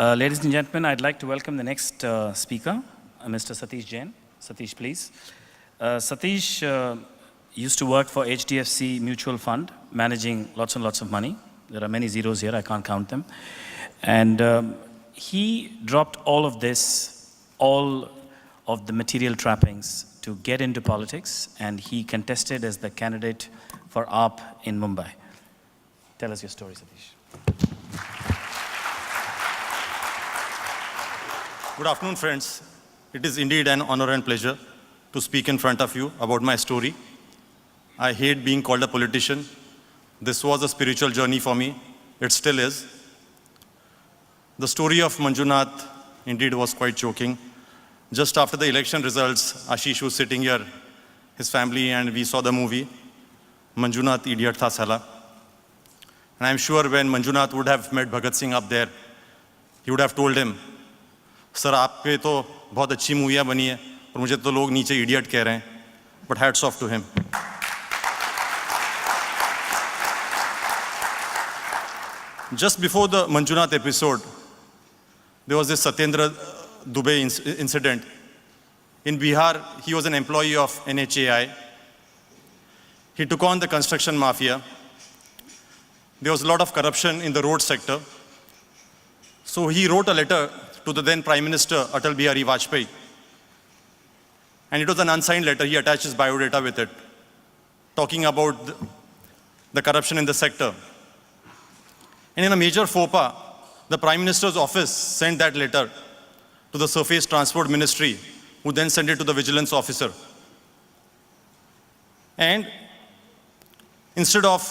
Ladies and gentlemen, I'd like to welcome the next speaker, Mr. Satish Jain. Satish, please. Satish used to work for HDFC Mutual Fund, managing lots and lots of money. There are many zeros here, I can't count them. And he dropped all of this, all of the material trappings to get into politics, and he contested as the candidate for AAP in Mumbai. Tell us your story, Satish. Good afternoon, friends. It is indeed an honor and pleasure to speak in front of you about my story. I hate being called a politician. This was a spiritual journey for me. It still is. The story of Manjunath indeed was quite choking. Just after the election results, Ashish was sitting here, his family, and we saw the movie, Manjunath Idiot Tha Sala. And I'm sure when Manjunath would have met Bhagat Singh up there, he would have told him, sir आप पे तो बहुत अच्छी मूवियाँ बनी है और मुझे तो लोग नीचे इडियट कह रहे हैं, but hats off to him. Just before the Manjunath episode, there was this Satyendra Dubey incident. In Bihar, he was an employee of NHAI. He took on the construction mafia. There was a lot of corruption in the road sector. So he wrote a letter to the then Prime Minister, Atal Bihari Vajpayee. And it was an unsigned letter. He attached his biodata with it, talking about the corruption in the sector. And in a major faux pas, the Prime Minister's office sent that letter to the Surface Transport Ministry, who then sent it to the vigilance officer. And instead of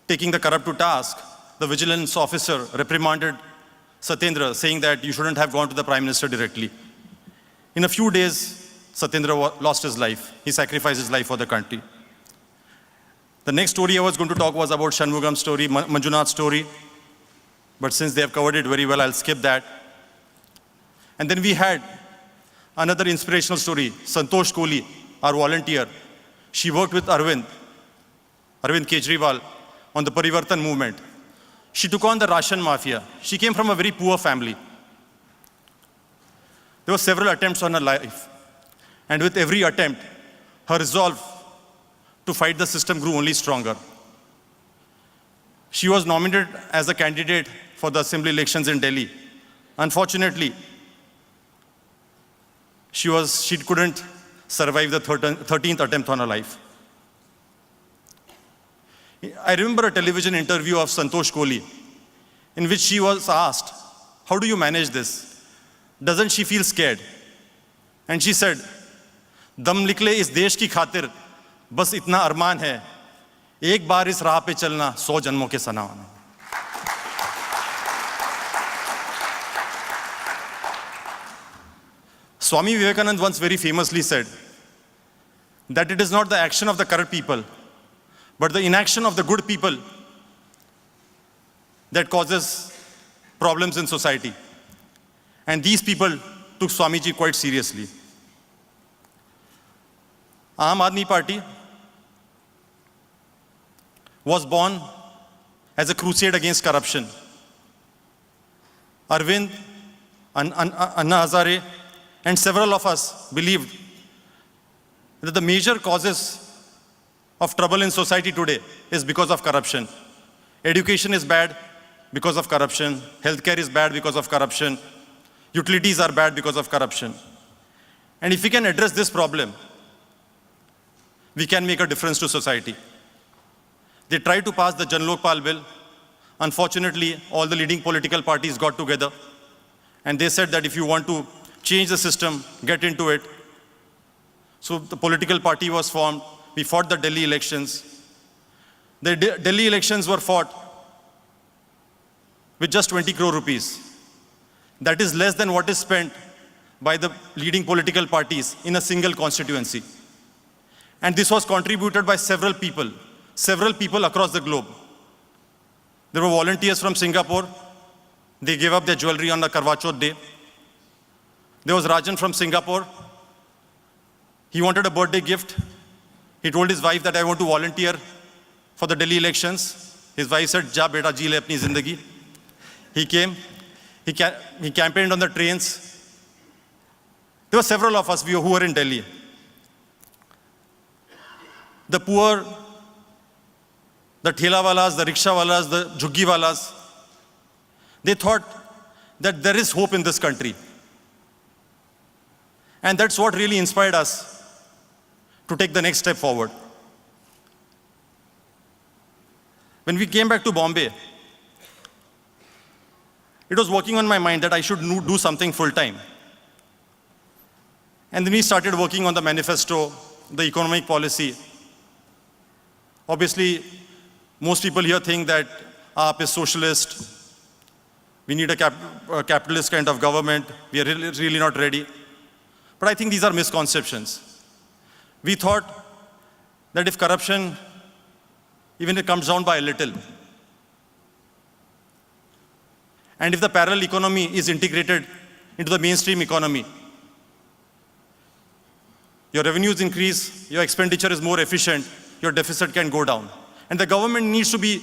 taking the corrupt to task, the vigilance officer reprimanded Satyendra, saying that you shouldn't have gone to the Prime Minister directly. In a few days, Satyendra lost his life. He sacrificed his life for the country. The next story I was going to talk was about Shanmugam's story, Manjunath's story. But since they have covered it very well, I'll skip that. And then we had another inspirational story, Santosh Kohli, our volunteer. She worked with Arvind Kejriwal on the Parivartan movement. She took on the Ration mafia. She came from a very poor family. There were several attempts on her life. And with every attempt, her resolve to fight the system grew only stronger. She was nominated as a candidate for the assembly elections in Delhi. Unfortunately, she couldn't survive the 13th attempt on her life. I remember a television interview of Santosh Kohli in which she was asked, how do you manage this? Doesn't she feel scared? And she said, दम निकले इस देश की खातिर बस इतना अरमान है एक बार इस राह पे चलना 100 जन्मों के समान. Swami Vivekananda once very famously said that it is not the action of the corrupt people, but the inaction of the good people that causes problems in society. And these people took Swamiji quite seriously. Aam Aadmi Party was born as a crusade against corruption. Arvind, Anna Hazare, and several of us believed that the major causes of trouble in society today is because of corruption. Education is bad because of corruption. Healthcare is bad because of corruption. Utilities are bad because of corruption. And if we can address this problem, we can make a difference to society. They tried to pass the Jan Lokpal bill. Unfortunately, all the leading political parties got together and they said that if you want to change the system, get into it. So the political party was formed. We fought the Delhi elections. The Delhi elections were fought with just 20 crore rupees. That is less than what is spent by the leading political parties in a single constituency. And this was contributed by several people across the globe. There were volunteers from Singapore. They gave up their jewelry on the Karwa Chauth day. There was Rajan from Singapore. He wanted a birthday gift. He told his wife that I want to volunteer for the Delhi elections. His wife said, "Ja beta, ji le apni zindagi." He came. He campaigned on the trains. There were several of us who were in Delhi. The poor, the thelawalas, the rickshawalas, the jhuggiwalas, they thought that there is hope in this country. And that's what really inspired us to take the next step forward. When we came back to Bombay, it was working on my mind that I should do something full-time. And then we started working on the manifesto, the economic policy. Obviously, most people here think that AAP is socialist. We need a capitalist kind of government. We are really not ready. But I think these are misconceptions. We thought that if corruption, even it comes down by a little, and if the parallel economy is integrated into the mainstream economy, your revenues increase, your expenditure is more efficient, your deficit can go down. And the government needs to be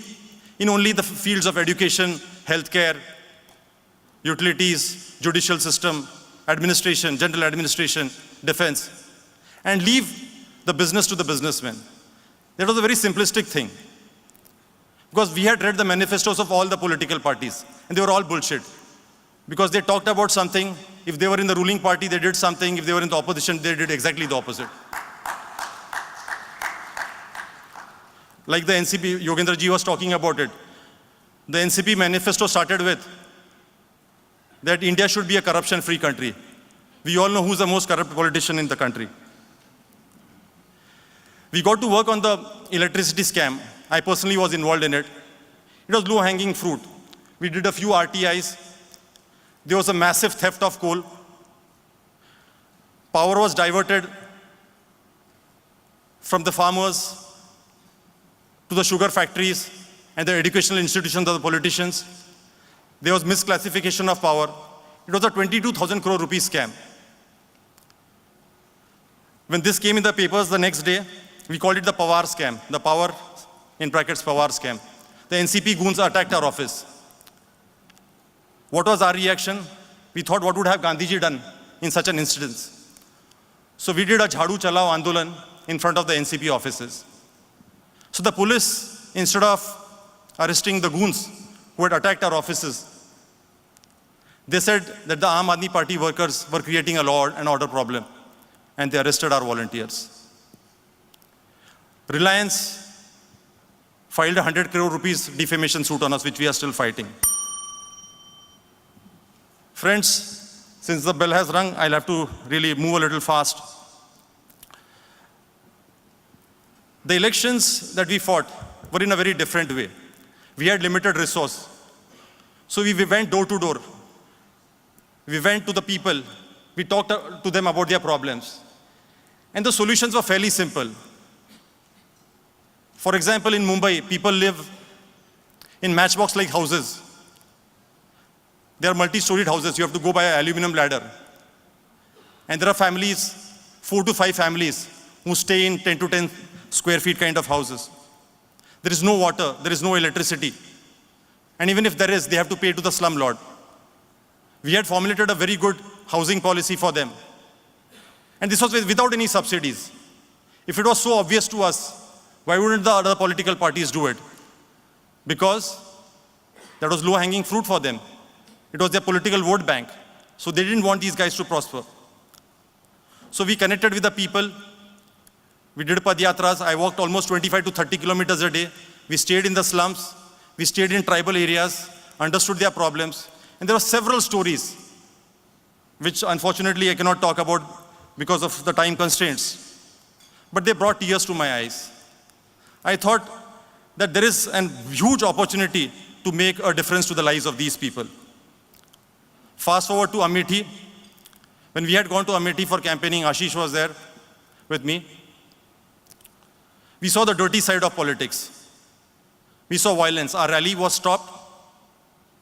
in only the fields of education, healthcare, utilities, judicial system, administration, general administration, defense, and leave the business to the businessmen. That was a very simplistic thing. Because we had read the manifestos of all the political parties, and they were all bullshit. Because they talked about something, if they were in the ruling party, they did something, if they were in the opposition, they did exactly the opposite. Like the NCP, Yogendra ji was talking about it. The NCP manifesto started with that India should be a corruption-free country. We all know who's the most corrupt politician in the country. We got to work on the electricity scam. I personally was involved in it. It was low-hanging fruit. We did a few RTIs. There was a massive theft of coal. Power was diverted from the farmers to the sugar factories and the educational institutions of the politicians. There was misclassification of power. It was a 22,000 crore rupees scam. When this came in the papers the next day, we called it the Pawar scam, the power, in brackets, Pawar scam. The NCP goons attacked our office. What was our reaction? We thought, what would have Gandhiji done in such an instance? So we did a Jhadu Chalao Andolan in front of the NCP offices. So the police, instead of arresting the goons who had attacked our offices, they said that the Aam Aadmi Party workers were creating a law and order problem, and they arrested our volunteers. Reliance filed a 100 crore rupees defamation suit on us, which we are still fighting. Friends, since the bell has rung, I'll have to really move a little fast. The elections that we fought were in a very different way. We had limited resource. So we went door to door. We went to the people. We talked to them about their problems. And the solutions were fairly simple. For example, in Mumbai, people live in matchbox-like houses. They are multi-storied houses. You have to go by an aluminum ladder. And there are families, 4 to 5 families, who stay in 10 to 10 square feet kind of houses. There is no water, there is no electricity. And even if there is, they have to pay to the slumlord. We had formulated a very good housing policy for them. And this was without any subsidies. If it was so obvious to us, why wouldn't the other political parties do it? Because that was low-hanging fruit for them. It was their political vote bank. So they didn't want these guys to prosper. So we connected with the people. We did padyatras. I walked almost 25 to 30 kilometers a day. We stayed in the slums. We stayed in tribal areas, understood their problems. And there were several stories, which unfortunately I cannot talk about because of the time constraints. But they brought tears to my eyes. I thought that there is a huge opportunity to make a difference to the lives of these people. Fast forward to Amethi. When we had gone to Amethi for campaigning, Ashish was there with me. We saw the dirty side of politics. We saw violence. Our rally was stopped.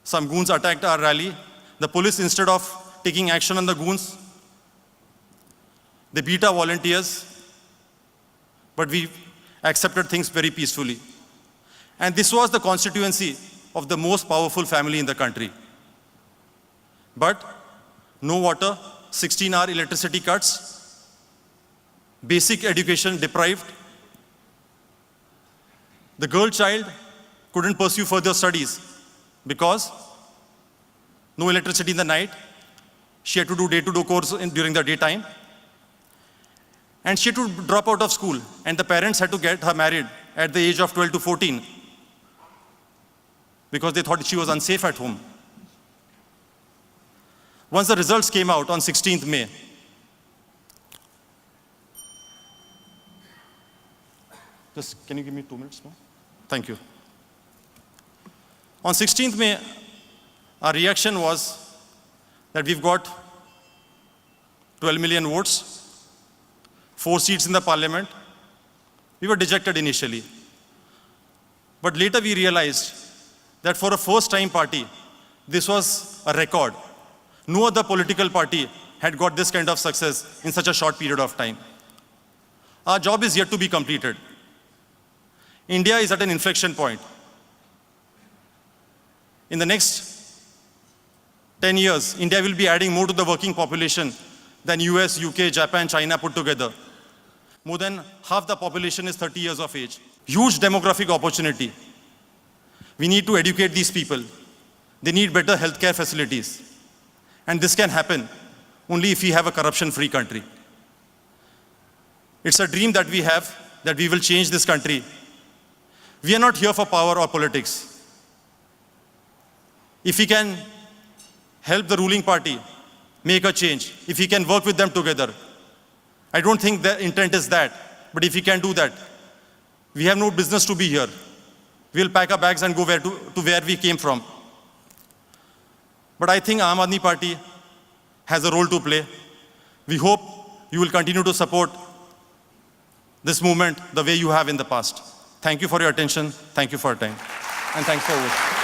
Some goons attacked our rally. The police, instead of taking action on the goons, they beat our volunteers. But we accepted things very peacefully. And this was the constituency of the most powerful family in the country. But no water, 16-hour electricity cuts, basic education deprived. The girl child couldn't pursue further studies because no electricity in the night. She had to do day-to-day course during the daytime. And she had to drop out of school. And the parents had to get her married at the age of 12 to 14 because they thought she was unsafe at home. Once the results came out on 16th May, just can you give me 2 minutes more? Thank you. On 16th May, our reaction was that we've got 12 million votes, 4 seats in the parliament. We were dejected initially. But later we realized that for a first-time party, this was a record. No other political party had got this kind of success in such a short period of time. Our job is yet to be completed. India is at an inflection point. In the next 10 years, India will be adding more to the working population than US, UK, Japan, China put together. More than half the population is 30 years of age. Huge demographic opportunity. We need to educate these people. They need better healthcare facilities. And this can happen only if we have a corruption-free country. It's a dream that we have, that we will change this country. We are not here for power or politics. If we can help the ruling party make a change, if we can work with them together, I don't think the intent is that, but if we can do that, we have no business to be here. We'll pack our bags and go to where we came from. But I think Aam Aadmi Party has a role to play. We hope you will continue to support this movement the way you have in the past. Thank you for your attention. Thank you for your time. And thanks for watching.